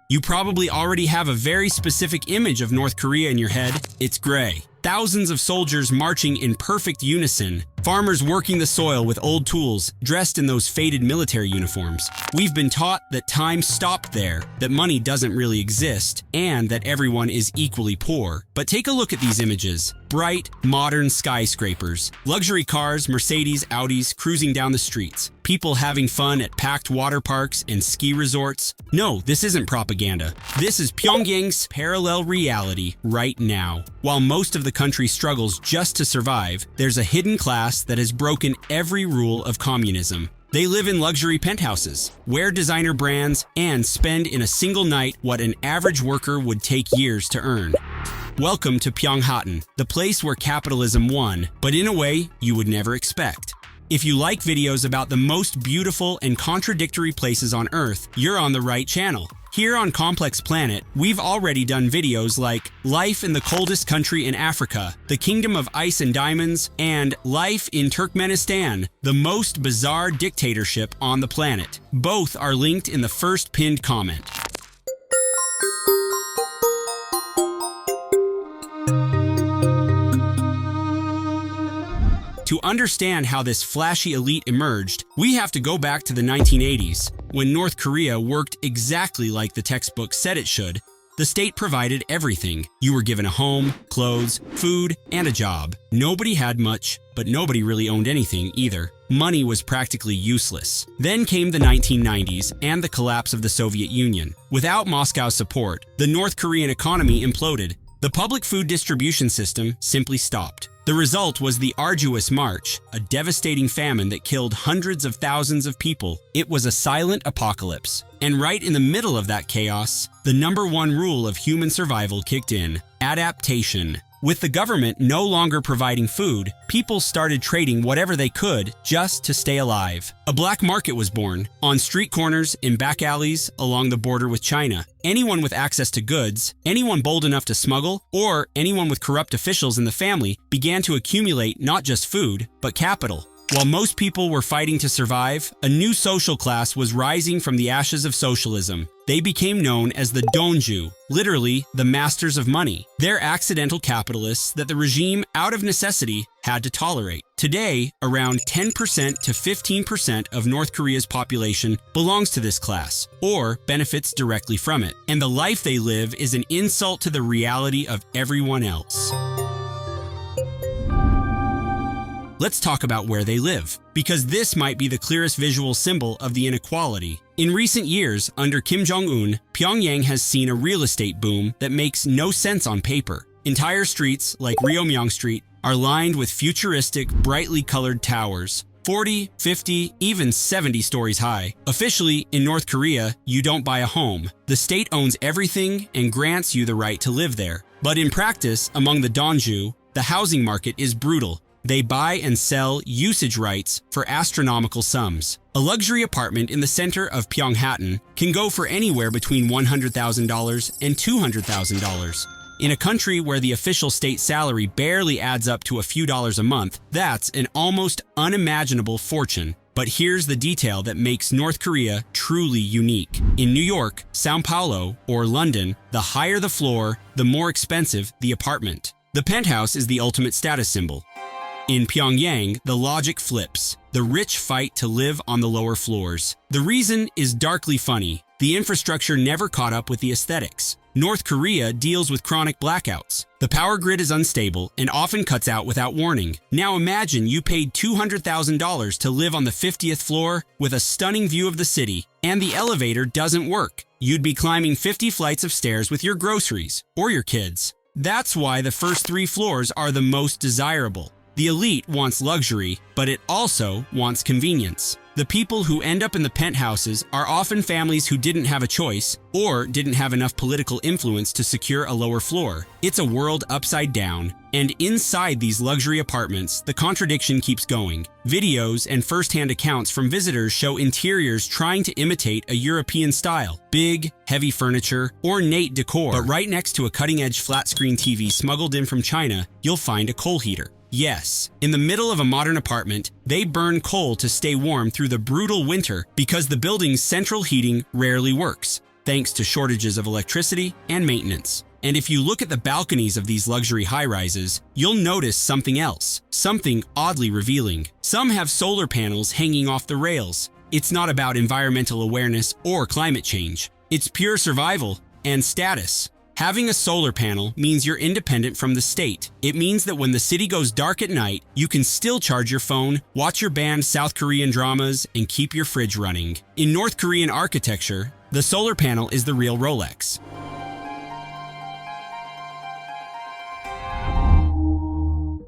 You probably already have a very specific image of North Korea in your head. It's gray. Thousands of soldiers marching in perfect unison, farmers working the soil with old tools, dressed in those faded military uniforms. We've been taught that time stopped there, that money doesn't really exist, and that everyone is equally poor. But take a look at these images. Bright, modern skyscrapers, luxury cars, Mercedes, Audis cruising down the streets, people having fun at packed water parks and ski resorts. No, this isn't propaganda. This is Pyongyang's parallel reality right now. While most of the country struggles just to survive, there's a hidden class that has broken every rule of communism. They live in luxury penthouses, wear designer brands, and spend in a single night what an average worker would take years to earn. Welcome to Pyonghattan, the place where capitalism won, but in a way you would never expect. If you like videos about the most beautiful and contradictory places on Earth, you're on the right channel. Here on Complex Planet, we've already done videos like Life in the Coldest Country in Africa, the Kingdom of Ice and Diamonds, and Life in Turkmenistan, the most bizarre dictatorship on the planet. Both are linked in the first pinned comment. To understand how this flashy elite emerged, we have to go back to the 1980s, when North Korea worked exactly like the textbook said it should. The state provided everything. You were given a home, clothes, food, and a job. Nobody had much, but nobody really owned anything either. Money was practically useless. Then came the 1990s and the collapse of the Soviet Union. Without Moscow's support, the North Korean economy imploded. The public food distribution system simply stopped. The result was the arduous march, a devastating famine that killed hundreds of thousands of people. It was a silent apocalypse. And right in the middle of that chaos, the number one rule of human survival kicked in: adaptation. With the government no longer providing food, people started trading whatever they could just to stay alive. A black market was born, on street corners, in back alleys, along the border with China. Anyone with access to goods, anyone bold enough to smuggle, or anyone with corrupt officials in the family began to accumulate not just food, but capital. While most people were fighting to survive, a new social class was rising from the ashes of socialism. They became known as the Donju, literally the masters of money. They're accidental capitalists that the regime, out of necessity, had to tolerate. Today, around 10% to 15% of North Korea's population belongs to this class, or benefits directly from it. And the life they live is an insult to the reality of everyone else. Let's talk about where they live, because this might be the clearest visual symbol of the inequality. In recent years, under Kim Jong-un, Pyongyang has seen a real estate boom that makes no sense on paper. Entire streets, like Ryomyang Street, are lined with futuristic, brightly colored towers, 40, 50, even 70 stories high. Officially, in North Korea, you don't buy a home. The state owns everything and grants you the right to live there. But in practice, among the Donju, the housing market is brutal. They buy and sell usage rights for astronomical sums. A luxury apartment in the center of Pyonghattan can go for anywhere between $100,000 and $200,000. In a country where the official state salary barely adds up to a few dollars a month, that's an almost unimaginable fortune. But here's the detail that makes North Korea truly unique. In New York, Sao Paulo, or London, the higher the floor, the more expensive the apartment. The penthouse is the ultimate status symbol. In Pyongyang, the logic flips. The rich fight to live on the lower floors. The reason is darkly funny. The infrastructure never caught up with the aesthetics. North Korea deals with chronic blackouts. The power grid is unstable and often cuts out without warning. Now imagine you paid $200,000 to live on the 50th floor with a stunning view of the city, and the elevator doesn't work. You'd be climbing 50 flights of stairs with your groceries or your kids. That's why the first 3 floors are the most desirable. The elite wants luxury, but it also wants convenience. The people who end up in the penthouses are often families who didn't have a choice or didn't have enough political influence to secure a lower floor. It's a world upside down. And inside these luxury apartments, the contradiction keeps going. Videos and first-hand accounts from visitors show interiors trying to imitate a European style. Big, heavy furniture, ornate decor. But right next to a cutting-edge flat-screen TV smuggled in from China, you'll find a coal heater. Yes, in the middle of a modern apartment, they burn coal to stay warm through the brutal winter because the building's central heating rarely works. thanks to shortages of electricity and maintenance. And if you look at the balconies of these luxury high-rises, you'll notice something else, something oddly revealing. Some have solar panels hanging off the rails. It's not about environmental awareness or climate change. It's pure survival and status. Having a solar panel means you're independent from the state. It means that when the city goes dark at night, you can still charge your phone, watch your banned South Korean dramas, and keep your fridge running. In North Korean architecture, the solar panel is the real Rolex.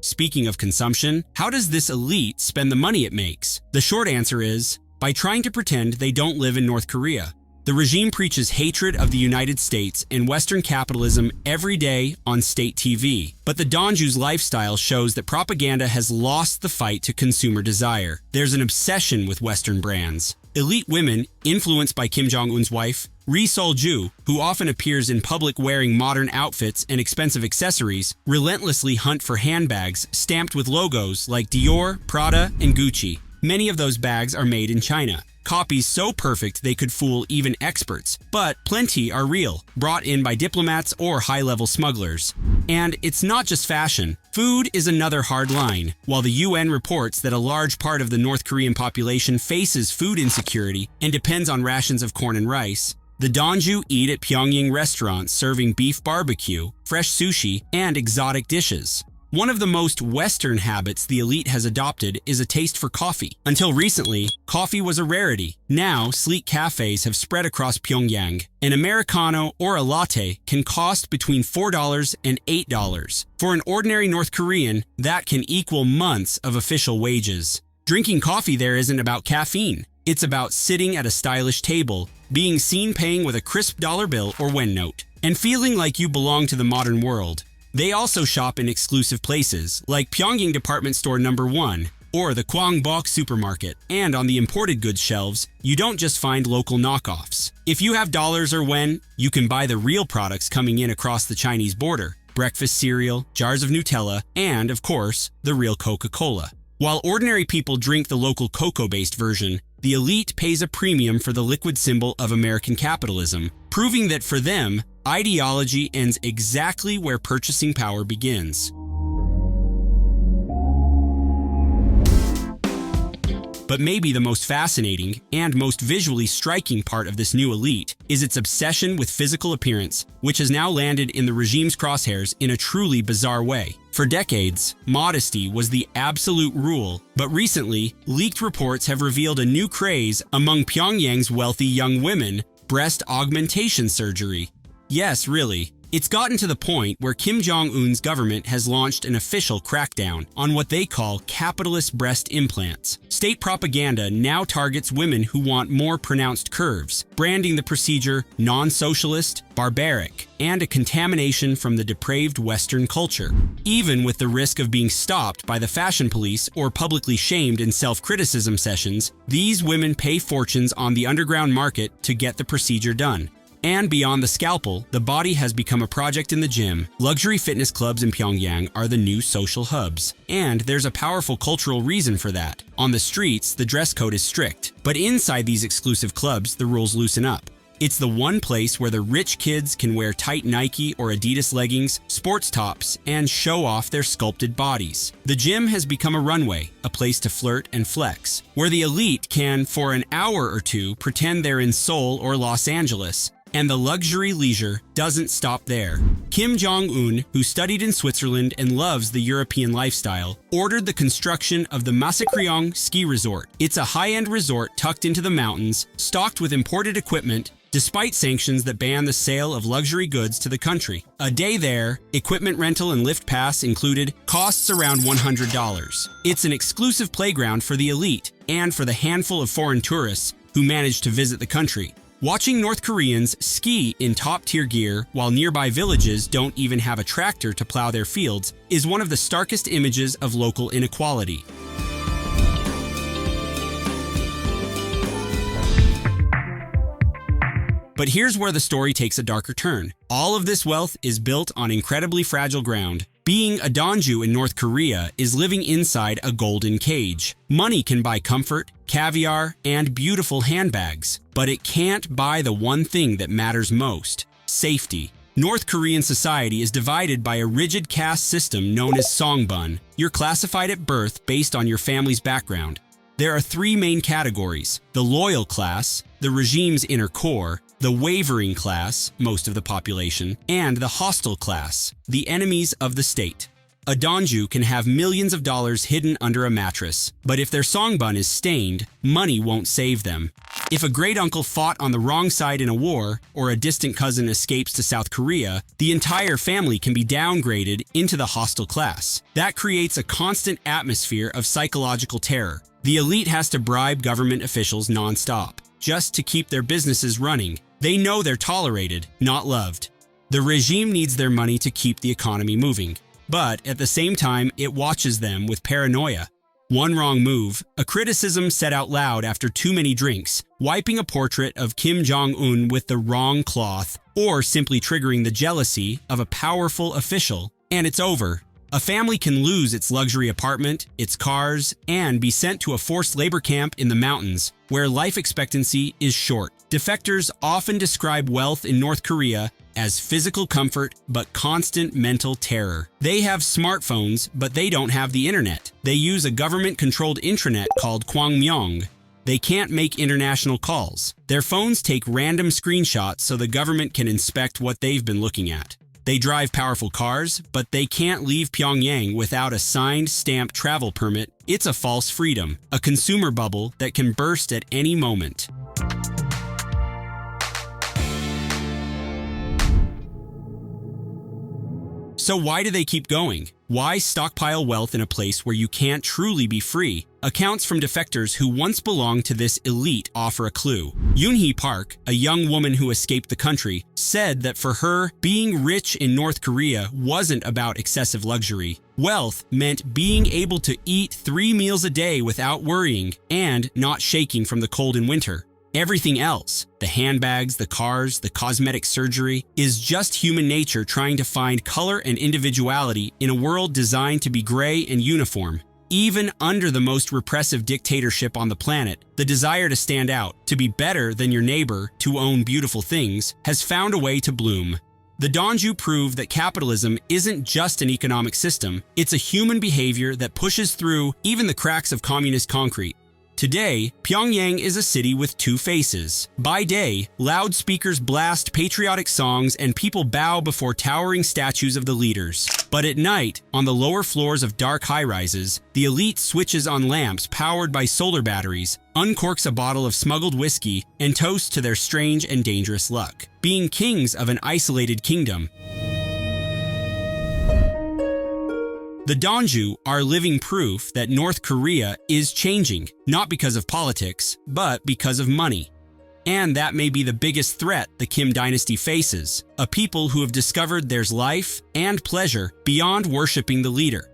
Speaking of consumption, how does this elite spend the money it makes? The short answer is, by trying to pretend they don't live in North Korea. The regime preaches hatred of the United States and Western capitalism every day on state TV. But the Donju's lifestyle shows that propaganda has lost the fight to consumer desire. There's an obsession with Western brands. Elite women, influenced by Kim Jong-un's wife, Ri Sol-ju, who often appears in public wearing modern outfits and expensive accessories, relentlessly hunt for handbags stamped with logos like Dior, Prada, and Gucci. Many of those bags are made in China. Copies so perfect they could fool even experts, but plenty are real, brought in by diplomats or high-level smugglers. And it's not just fashion. Food is another hard line. While the UN reports that a large part of the North Korean population faces food insecurity and depends on rations of corn and rice, the Donju eat at Pyongyang restaurants serving beef barbecue, fresh sushi, and exotic dishes. One of the most Western habits the elite has adopted is a taste for coffee. Until recently, coffee was a rarity. Now, sleek cafes have spread across Pyongyang. An Americano or a latte can cost between $4 and $8. For an ordinary North Korean, that can equal months of official wages. Drinking coffee there isn't about caffeine. It's about sitting at a stylish table, being seen paying with a crisp dollar bill or wen note, and feeling like you belong to the modern world. They also shop in exclusive places, like Pyongyang Department Store No. 1 or the Gwangbok supermarket. And on the imported goods shelves, you don't just find local knockoffs. If you have dollars or wen, you can buy the real products coming in across the Chinese border: breakfast cereal, jars of Nutella, and, of course, the real Coca-Cola. While ordinary people drink the local cocoa-based version, the elite pays a premium for the liquid symbol of American capitalism, proving that for them, ideology ends exactly where purchasing power begins. But maybe the most fascinating and most visually striking part of this new elite is its obsession with physical appearance, which has now landed in the regime's crosshairs in a truly bizarre way. For decades, modesty was the absolute rule, but recently, leaked reports have revealed a new craze among Pyongyang's wealthy young women: breast augmentation surgery. Yes, really. It's gotten to the point where Kim Jong-un's government has launched an official crackdown on what they call capitalist breast implants. State propaganda now targets women who want more pronounced curves, branding the procedure non-socialist, barbaric, and a contamination from the depraved Western culture. Even with the risk of being stopped by the fashion police or publicly shamed in self-criticism sessions, these women pay fortunes on the underground market to get the procedure done. And beyond the scalpel, the body has become a project in the gym. Luxury fitness clubs in Pyongyang are the new social hubs. And there's a powerful cultural reason for that. On the streets, the dress code is strict. But inside these exclusive clubs, the rules loosen up. It's the one place where the rich kids can wear tight Nike or Adidas leggings, sports tops, and show off their sculpted bodies. The gym has become a runway, a place to flirt and flex, where the elite can, for an hour or two, pretend they're in Seoul or Los Angeles. And the luxury leisure doesn't stop there. Kim Jong-un, who studied in Switzerland and loves the European lifestyle, ordered the construction of the Masakryong ski resort. It's a high-end resort tucked into the mountains, stocked with imported equipment, despite sanctions that ban the sale of luxury goods to the country. A day there, equipment rental and lift pass included, costs around $100. It's an exclusive playground for the elite and for the handful of foreign tourists who manage to visit the country. Watching North Koreans ski in top-tier gear while nearby villages don't even have a tractor to plow their fields is one of the starkest images of local inequality. But here's where the story takes a darker turn. All of this wealth is built on incredibly fragile ground. Being a Donju in North Korea is living inside a golden cage. Money can buy comfort, caviar, and beautiful handbags, but it can't buy the one thing that matters most: safety. North Korean society is divided by a rigid caste system known as Songbun. You're classified at birth based on your family's background. There are three main categories: the loyal class, the regime's inner core, the wavering class, most of the population, and the hostile class, the enemies of the state. A Donju can have millions of dollars hidden under a mattress, but if their songbun is stained, money won't save them. If a great uncle fought on the wrong side in a war, or a distant cousin escapes to South Korea, the entire family can be downgraded into the hostile class. That creates a constant atmosphere of psychological terror. The elite has to bribe government officials nonstop, just to keep their businesses running. They know they're tolerated, not loved. The regime needs their money to keep the economy moving, but at the same time, it watches them with paranoia. One wrong move, a criticism said out loud after too many drinks, wiping a portrait of Kim Jong-un with the wrong cloth, or simply triggering the jealousy of a powerful official, and it's over. A family can lose its luxury apartment, its cars, and be sent to a forced labor camp in the mountains, where life expectancy is short. Defectors often describe wealth in North Korea as physical comfort but constant mental terror. They have smartphones, but they don't have the internet. They use a government-controlled intranet called Pyongyang. They can't make international calls. Their phones take random screenshots so the government can inspect what they've been looking at. They drive powerful cars, but they can't leave Pyongyang without a signed, stamped travel permit. It's a false freedom, a consumer bubble that can burst at any moment. So why do they keep going? Why stockpile wealth in a place where you can't truly be free? Accounts from defectors who once belonged to this elite offer a clue. Yoon-hee Park, a young woman who escaped the country, said that for her, being rich in North Korea wasn't about excessive luxury. Wealth meant being able to eat 3 meals a day without worrying and not shaking from the cold in winter. Everything else, the handbags, the cars, the cosmetic surgery, is just human nature trying to find color and individuality in a world designed to be gray and uniform. Even under the most repressive dictatorship on the planet, the desire to stand out, to be better than your neighbor, to own beautiful things, has found a way to bloom. The Donju prove that capitalism isn't just an economic system, it's a human behavior that pushes through even the cracks of communist concrete. Today, Pyongyang is a city with two faces. By day, loudspeakers blast patriotic songs and people bow before towering statues of the leaders. But at night, on the lower floors of dark high-rises, the elite switches on lamps powered by solar batteries, uncorks a bottle of smuggled whiskey, and toasts to their strange and dangerous luck, being kings of an isolated kingdom. The Donju are living proof that North Korea is changing, not because of politics, but because of money. And that may be the biggest threat the Kim dynasty faces, a people who have discovered there's life and pleasure beyond worshiping the leader.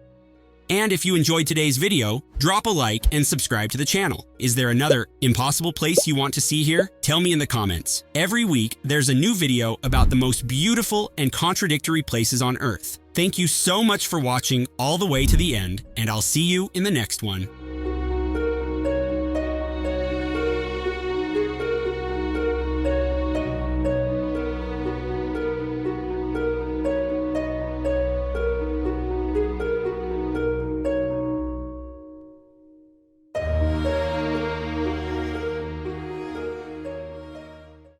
And if you enjoyed today's video, drop a like and subscribe to the channel. Is there another impossible place you want to see here? Tell me in the comments. Every week, there's a new video about the most beautiful and contradictory places on Earth. Thank you so much for watching all the way to the end, and I'll see you in the next one.